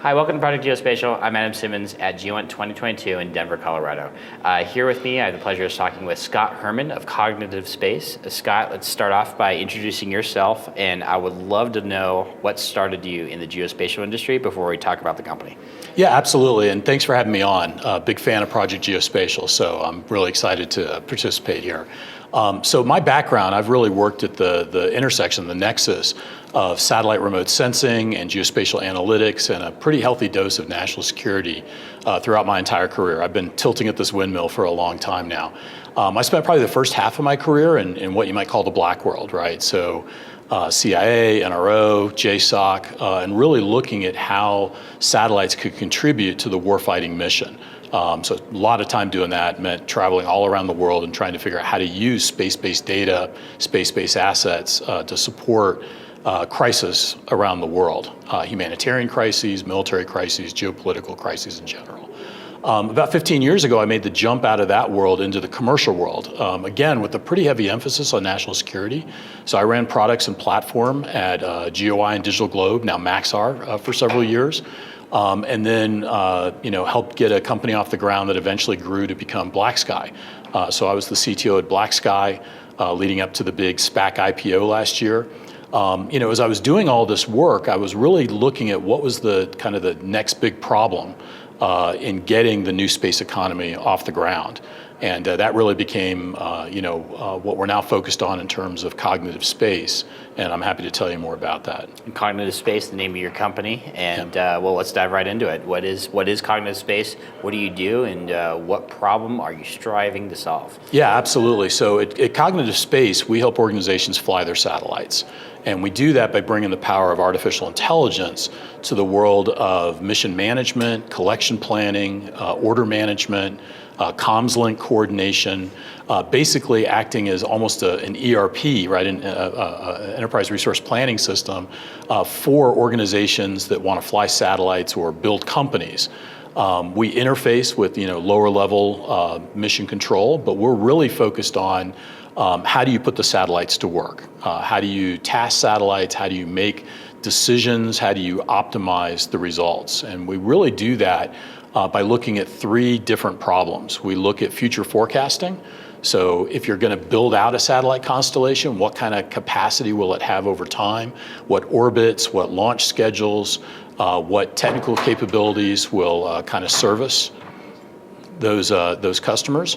Hi, welcome to Project Geospatial. I'm Adam Simmons at GEOINT 2022 in Denver, Colorado. Here with me, I have the pleasure of talking with Scott Herman of Cognitive Space. Scott, let's start off by introducing yourself, and I would love to know what started you in the geospatial industry before we talk about the company. Yeah, absolutely, and thanks for having me on. Big fan of Project Geospatial, so I'm really excited to participate here. So my background, I've really worked at the intersection, the nexus of satellite remote sensing and geospatial analytics and a pretty healthy dose of national security throughout my entire career. I've been tilting at this windmill for a long time now. I spent probably the first half of my career in what you might call the black world, right? So CIA, NRO, JSOC, and really looking at how satellites could contribute to the warfighting mission. So a lot of time doing that meant traveling all around the world and trying to figure out how to use space-based data, space-based assets to support crises around the world, humanitarian crises, military crises, geopolitical crises in general. About 15 years ago, I made the jump out of that world into the commercial world, again, with a pretty heavy emphasis on national security. So I ran products and platform at GEOINT Digital Globe, now Maxar, for several years. And then helped get a company off the ground that eventually grew to become BlackSky. So I was the CTO at BlackSky, leading up to the big SPAC IPO last year. As I was doing all this work, I was really looking at what was the kind of the next big problem in getting the new space economy off the ground. And that really became, what we're now focused on in terms of cognitive space. And I'm happy to tell you more about that. And Cognitive Space, the name of your company. And well, let's dive right into it. What is Cognitive Space? What do you do? And what problem are you striving to solve? Yeah, absolutely. So at Cognitive Space, we help organizations fly their satellites. And we do that by bringing the power of artificial intelligence to the world of mission management, collection planning, order management, comms link coordination, basically acting as almost an ERP, right, an enterprise resource planning system for organizations that want to fly satellites or build companies. We interface with lower level mission control, but we're really focused on how do you put the satellites to work? How do you task satellites? How do you make decisions? How do you optimize the results? And we really do that by looking at three different problems. We look at future forecasting. So if you're going to build out a satellite constellation, what kind of capacity will it have over time? What orbits, what launch schedules, what technical capabilities will kind of service those customers?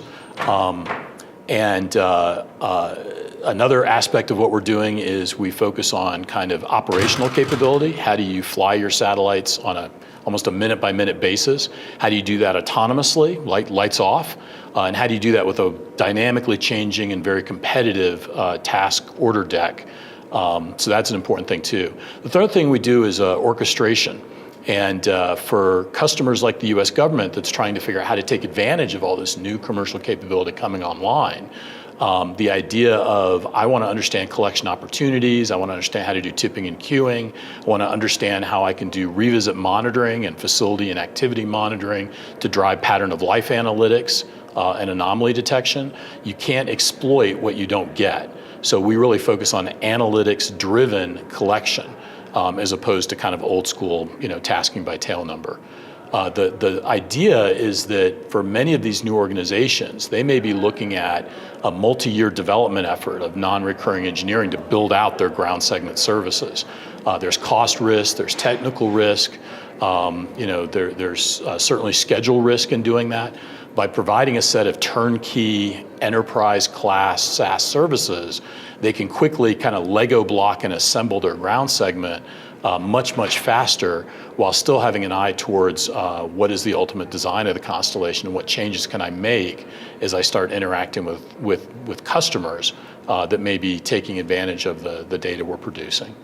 Another aspect of what we're doing is we focus on kind of operational capability. How do you fly your satellites on almost a minute-by-minute basis? How do you do that autonomously, lights off? And how do you do that with a dynamically changing and very competitive task order deck? So that's an important thing too. The third thing we do is orchestration. And for customers like the US government that's trying to figure out how to take advantage of all this new commercial capability coming online, the idea of I want to understand collection opportunities, I want to understand how to do tipping and queuing, I want to understand how I can do revisit monitoring and facility and activity monitoring to drive pattern of life analytics and anomaly detection. You can't exploit what you don't get. So we really focus on analytics-driven collection. As opposed to kind of old school, tasking by tail number. The idea is that for many of these new organizations, they may be looking at a multi-year development effort of non-recurring engineering to build out their ground segment services. There's cost risk, there's technical risk, there's certainly schedule risk in doing that. By providing a set of turnkey enterprise class SaaS services, they can quickly kind of Lego block and assemble their ground segment much, much faster while still having an eye towards what is the ultimate design of the constellation and what changes can I make as I start interacting with customers that may be taking advantage of the data we're producing.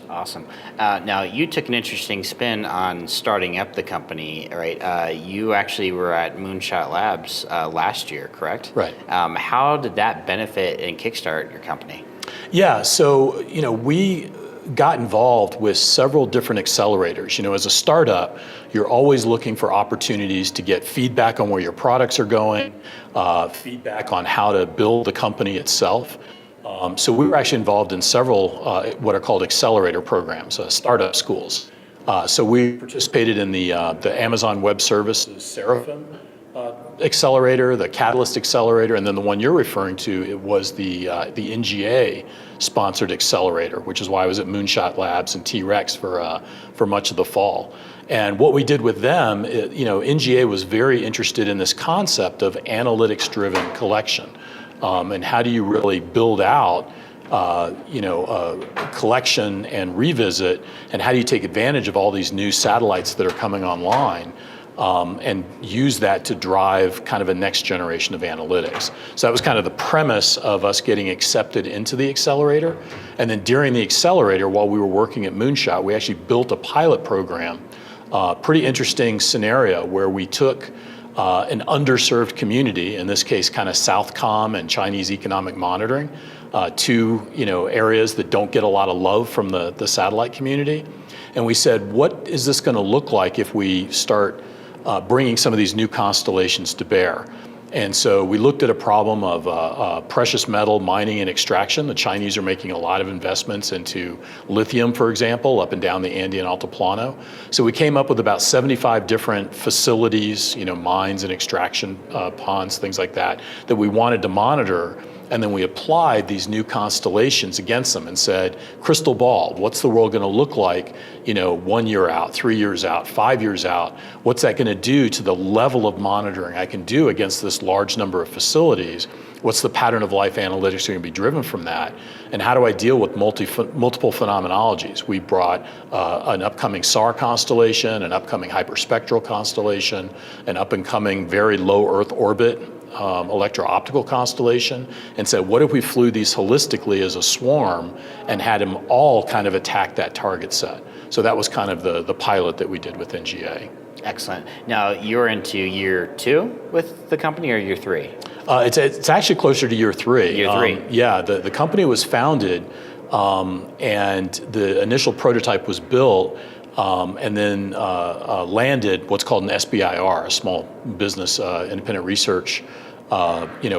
Awesome. Now, you took an interesting spin on starting up the company, right? You actually were at Moonshot Labs last year, correct? Right. How did that benefit and kickstart your company? Yeah, so, we got involved with several different accelerators. As a startup, you're always looking for opportunities to get feedback on where your products are going, feedback on how to build the company itself. So we were actually involved in several what are called accelerator programs, startup schools. So we participated in the Amazon Web Services Seraphim accelerator, the Catalyst accelerator, and then the one you're referring to, it was the NGA sponsored accelerator, which is why I was at Moonshot Labs and T-Rex for much of the fall. And what we did with them, NGA was very interested in this concept of analytics-driven collection, and how do you really build out collection and revisit, and how do you take advantage of all these new satellites that are coming online, and use that to drive kind of a next generation of analytics. So that was kind of the premise of us getting accepted into the accelerator. And then during the accelerator, while we were working at Moonshot, we actually built a pilot program, pretty interesting scenario where we took an underserved community, in this case kind of Southcom and Chinese economic monitoring, two areas that don't get a lot of love from the satellite community. And we said, what is this going to look like if we start bringing some of these new constellations to bear? And so we looked at a problem of precious metal mining and extraction. The Chinese are making a lot of investments into lithium, for example, up and down the Andean Altiplano. So we came up with about 75 different facilities, mines and extraction ponds, things like that we wanted to monitor. And then we applied these new constellations against them and said, crystal ball, what's the world going to look like, 1 year out, 3 years out, 5 years out? What's that going to do to the level of monitoring I can do against this large number of facilities? What's the pattern of life analytics going to be driven from that? And how do I deal with multiple phenomenologies? We brought an upcoming SAR constellation, an upcoming hyperspectral constellation, an up-and-coming very low Earth orbit electro-optical constellation, and said, what if we flew these holistically as a swarm and had them all kind of attack that target set? So that was kind of the pilot that we did with NGA. Excellent. Now, you're into year 2 with the company, or year 3? It's actually closer to year 3. Year 3. The company was founded, and the initial prototype was built, and then landed what's called an SBIR, a small business independent research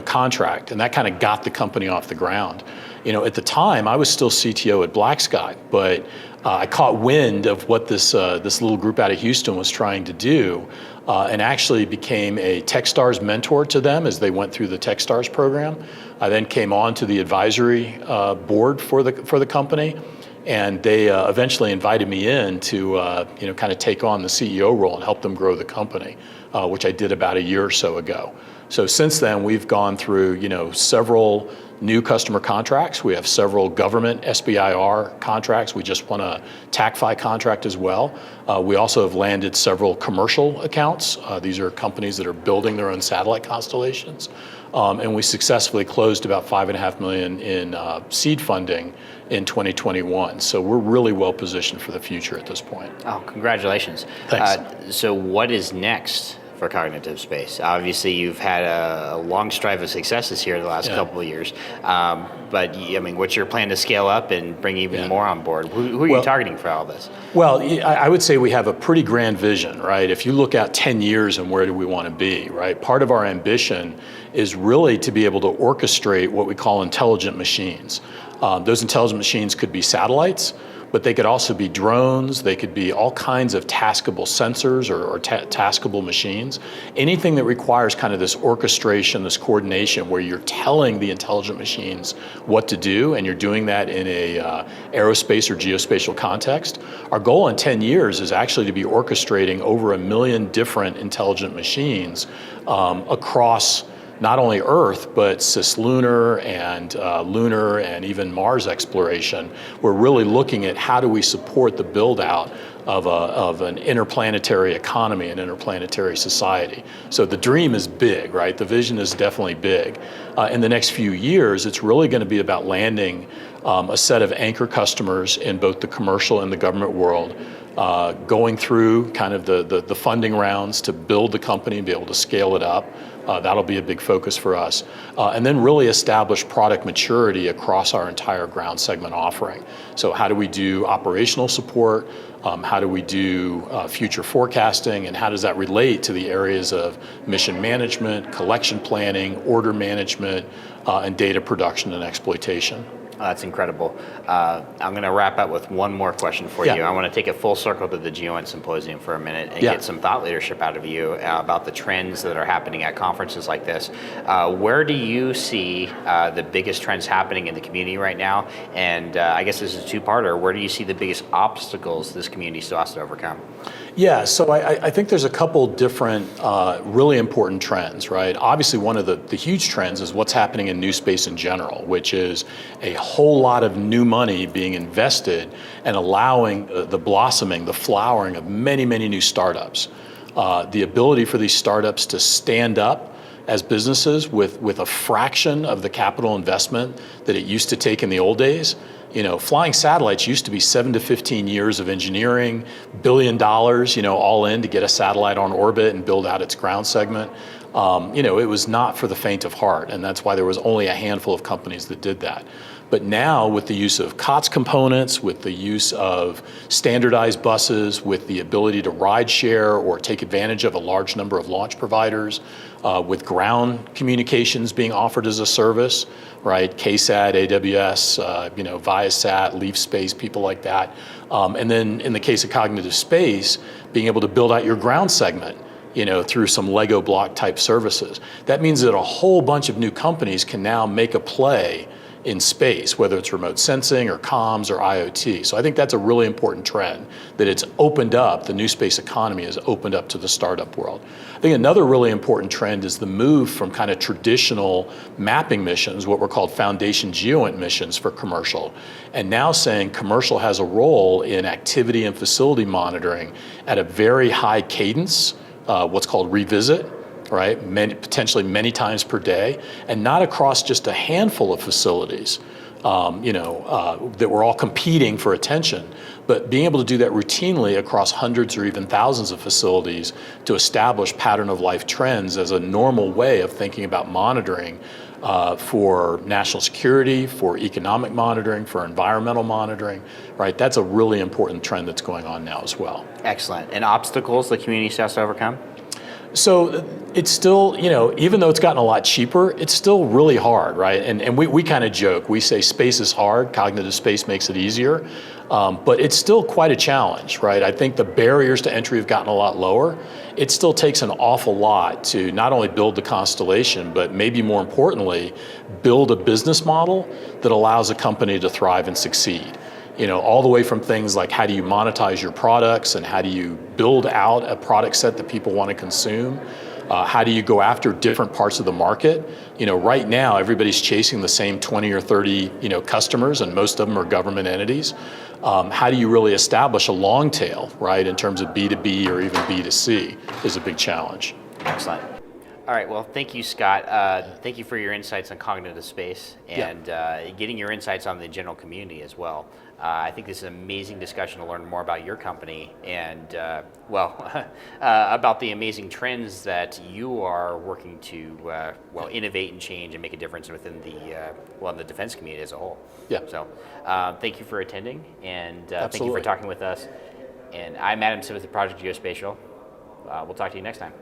contract, and that kind of got the company off the ground. At the time, I was still CTO at BlackSky, but I caught wind of what this little group out of Houston was trying to do, and actually became a Techstars mentor to them as they went through the Techstars program. I then came on to the advisory board for the company. And they eventually invited me in to kind of take on the CEO role and help them grow the company, which I did about a year or so ago. So since then, we've gone through several new customer contracts. We have several government SBIR contracts. We just won a TACFI contract as well. We also have landed several commercial accounts. These are companies that are building their own satellite constellations. And we successfully closed about $5.5 million in seed funding in 2021. So we're really well positioned for the future at this point. Oh, congratulations. Thanks. So what is next for Cognitive Space? Obviously, you've had a long strive of successes here the last couple of years. But what's your plan to scale up and bring even more on board? Who are you targeting for all this? Well, I would say we have a pretty grand vision, right? If you look out 10 years and where do we want to be, right? Part of our ambition is really to be able to orchestrate what we call intelligent machines. Those intelligent machines could be satellites, but they could also be drones. They could be all kinds of taskable sensors or taskable machines. Anything that requires kind of this orchestration, this coordination, where you're telling the intelligent machines what to do, and you're doing that in a aerospace or geospatial context. Our goal in 10 years is actually to be orchestrating over 1 million different intelligent machines across not only Earth, but cislunar and even Mars exploration. We're really looking at how do we support the build out of an interplanetary economy, an interplanetary society. So the dream is big, right? The vision is definitely big. In the next few years, it's really going to be about landing a set of anchor customers in both the commercial and the government world, going through kind of the funding rounds to build the company and be able to scale it up. That'll be a big focus for us. And then really establish product maturity across our entire ground segment offering. So how do we do operational support? How do we do future forecasting? And how does that relate to the areas of mission management, collection planning, order management, and data production and exploitation? Oh, that's incredible. I'm going to wrap up with one more question for Yeah. you. I want to take it full circle to the GEOINT Symposium for a minute and Yeah. get some thought leadership out of you about the trends that are happening at conferences like this. Where do you see the biggest trends happening in the community right now? And I guess this is a two-parter. Where do you see the biggest obstacles this community still has to overcome? Yeah, so I think there's a couple different really important trends, right? Obviously, one of the huge trends is what's happening in new space in general, which is a whole lot of new money being invested and allowing the blossoming, the flowering of many, many new startups. The ability for these startups to stand up as businesses with a fraction of the capital investment that it used to take in the old days. You know, flying satellites used to be 7 to 15 years of engineering, $1 billion, all in to get a satellite on orbit and build out its ground segment. It was not for the faint of heart, and that's why there was only a handful of companies that did that. But now, with the use of COTS components, with the use of standardized buses, with the ability to ride share or take advantage of a large number of launch providers, with ground communications being offered as a service, right? KSAT, AWS, Viasat, LeafSpace, people like that. And then in the case of cognitive space, being able to build out your ground segment, through some Lego block type services. That means that a whole bunch of new companies can now make a play in space, whether it's remote sensing or comms or IoT. So I think that's a really important trend, that it's opened up, the new space economy has opened up to the startup world. I think another really important trend is the move from kind of traditional mapping missions, what were called foundation GEOINT missions for commercial, and now saying commercial has a role in activity and facility monitoring at a very high cadence, what's called revisit, right? Potentially many times per day, and not across just a handful of facilities, that we're all competing for attention, but being able to do that routinely across hundreds or even thousands of facilities to establish pattern of life trends as a normal way of thinking about monitoring for national security, for economic monitoring, for environmental monitoring, right? That's a really important trend that's going on now as well. Excellent. And obstacles the community still has to overcome? So it's still, even though it's gotten a lot cheaper, it's still really hard, right? And we kind of joke, we say space is hard, cognitive space makes it easier, but it's still quite a challenge, right? I think the barriers to entry have gotten a lot lower. It still takes an awful lot to not only build the constellation, but maybe more importantly, build a business model that allows a company to thrive and succeed. All the way from things like how do you monetize your products and how do you build out a product set that people want to consume? How do you go after different parts of the market? Right now, everybody's chasing the same 20 or 30, customers, and most of them are government entities. How do you really establish a long tail, right, in terms of B2B or even B2C is a big challenge. Excellent. All right, well, thank you, Scott. Thank you for your insights on cognitive space and getting your insights on the general community as well. I think this is an amazing discussion to learn more about your company and, about the amazing trends that you are working to, innovate and change and make a difference within the defense community as a whole. Yeah. So thank you for attending, and thank you Absolutely. for talking with us. And I'm Adam Simmons with Project Geospatial. We'll talk to you next time.